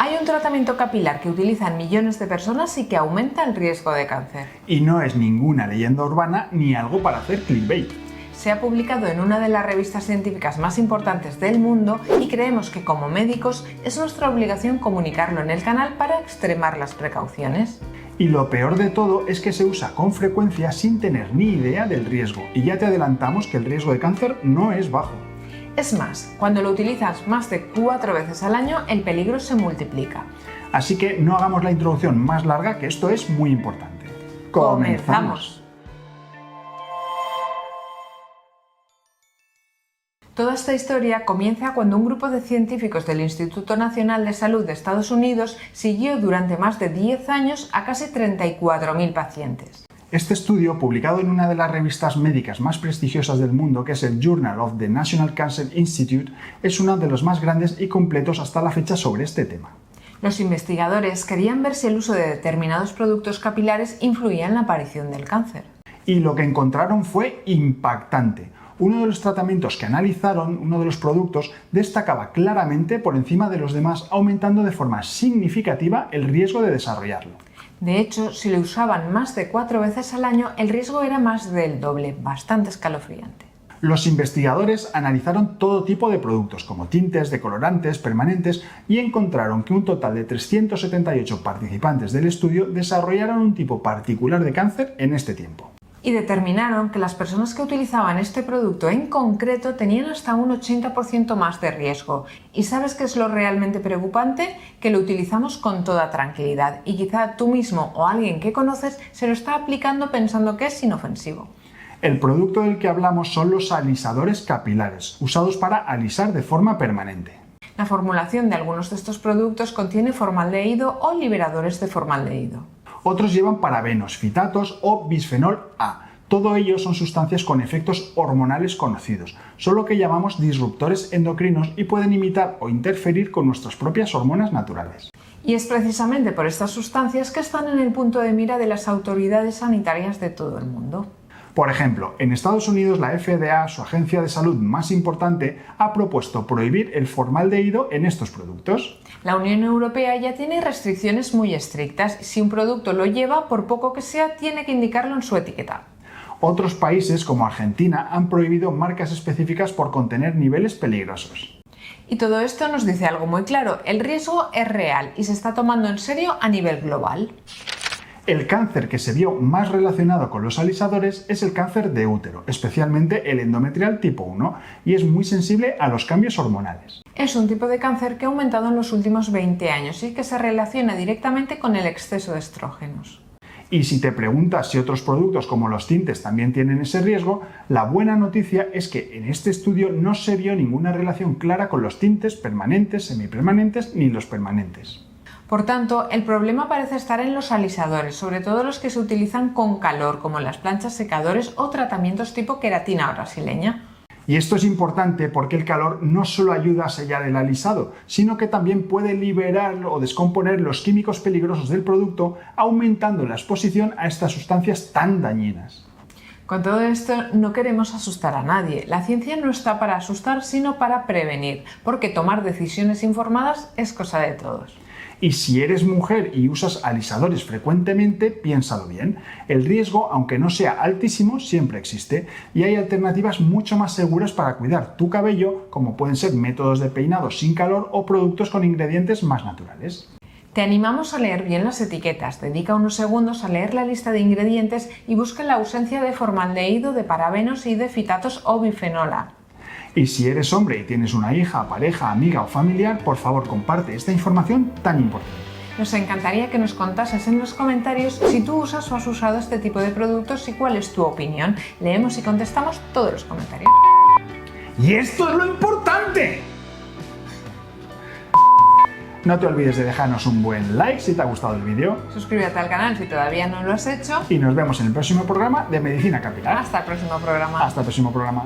Hay un tratamiento capilar que utilizan millones de personas y que aumenta el riesgo de cáncer. Y no es ninguna leyenda urbana ni algo para hacer clickbait. Se ha publicado en una de las revistas científicas más importantes del mundo y creemos que como médicos es nuestra obligación comunicarlo en el canal para extremar las precauciones. Y lo peor de todo es que se usa con frecuencia sin tener ni idea del riesgo, y ya te adelantamos que el riesgo de cáncer no es bajo. Es más, cuando lo utilizas más de 4 veces al año, el peligro se multiplica. Así que no hagamos la introducción más larga, que esto es muy importante. ¡Comenzamos! Toda esta historia comienza cuando un grupo de científicos del Instituto Nacional de Salud de Estados Unidos siguió durante más de 10 años a casi 34.000 pacientes. Este estudio, publicado en una de las revistas médicas más prestigiosas del mundo, que es el Journal of the National Cancer Institute, es uno de los más grandes y completos hasta la fecha sobre este tema. Los investigadores querían ver si el uso de determinados productos capilares influía en la aparición del cáncer. Y lo que encontraron fue impactante. Uno de los tratamientos que analizaron, uno de los productos, destacaba claramente por encima de los demás, aumentando de forma significativa el riesgo de desarrollarlo. De hecho, si lo usaban más de 4 veces al año, el riesgo era más del doble, bastante escalofriante. Los investigadores analizaron todo tipo de productos, como tintes, decolorantes, permanentes, y encontraron que un total de 378 participantes del estudio desarrollaron un tipo particular de cáncer en este tiempo. Y determinaron que las personas que utilizaban este producto en concreto tenían hasta un 80% más de riesgo. ¿Y sabes qué es lo realmente preocupante? Que lo utilizamos con toda tranquilidad y quizá tú mismo o alguien que conoces se lo está aplicando pensando que es inofensivo. El producto del que hablamos son los alisadores capilares, usados para alisar de forma permanente. La formulación de algunos de estos productos contiene formaldehído o liberadores de formaldehído. Otros llevan parabenos, fitatos o bisfenol A. Todo ello son sustancias con efectos hormonales conocidos, solo que llamamos disruptores endocrinos y pueden imitar o interferir con nuestras propias hormonas naturales. Y es precisamente por estas sustancias que están en el punto de mira de las autoridades sanitarias de todo el mundo. Por ejemplo, en Estados Unidos la FDA, su agencia de salud más importante, ha propuesto prohibir el formaldehído en estos productos. La Unión Europea ya tiene restricciones muy estrictas. Si un producto lo lleva, por poco que sea, tiene que indicarlo en su etiqueta. Otros países, como Argentina, han prohibido marcas específicas por contener niveles peligrosos. Y todo esto nos dice algo muy claro: el riesgo es real y se está tomando en serio a nivel global. El cáncer que se vio más relacionado con los alisadores es el cáncer de útero, especialmente el endometrial tipo 1, y es muy sensible a los cambios hormonales. Es un tipo de cáncer que ha aumentado en los últimos 20 años y que se relaciona directamente con el exceso de estrógenos. Y si te preguntas si otros productos como los tintes también tienen ese riesgo, la buena noticia es que en este estudio no se vio ninguna relación clara con los tintes permanentes, semipermanentes ni los permanentes. Por tanto, el problema parece estar en los alisadores, sobre todo los que se utilizan con calor, como las planchas secadores o tratamientos tipo queratina brasileña. Y esto es importante porque el calor no solo ayuda a sellar el alisado, sino que también puede liberar o descomponer los químicos peligrosos del producto, aumentando la exposición a estas sustancias tan dañinas. Con todo esto no queremos asustar a nadie. La ciencia no está para asustar, sino para prevenir, porque tomar decisiones informadas es cosa de todos. Y si eres mujer y usas alisadores frecuentemente, piénsalo bien. El riesgo, aunque no sea altísimo, siempre existe y hay alternativas mucho más seguras para cuidar tu cabello, como pueden ser métodos de peinado sin calor o productos con ingredientes más naturales. Te animamos a leer bien las etiquetas, dedica unos segundos a leer la lista de ingredientes y busca la ausencia de formaldehído, de parabenos y de fitatos o bifenol A. Y si eres hombre y tienes una hija, pareja, amiga o familiar, por favor comparte esta información tan importante. Nos encantaría que nos contases en los comentarios si tú usas o has usado este tipo de productos y cuál es tu opinión. Leemos y contestamos todos los comentarios. ¡Y esto es lo importante! No te olvides de dejarnos un buen like si te ha gustado el vídeo. Suscríbete al canal si todavía no lo has hecho. Y nos vemos en el próximo programa de Medicina Capilar. Hasta el próximo programa. Hasta el próximo programa.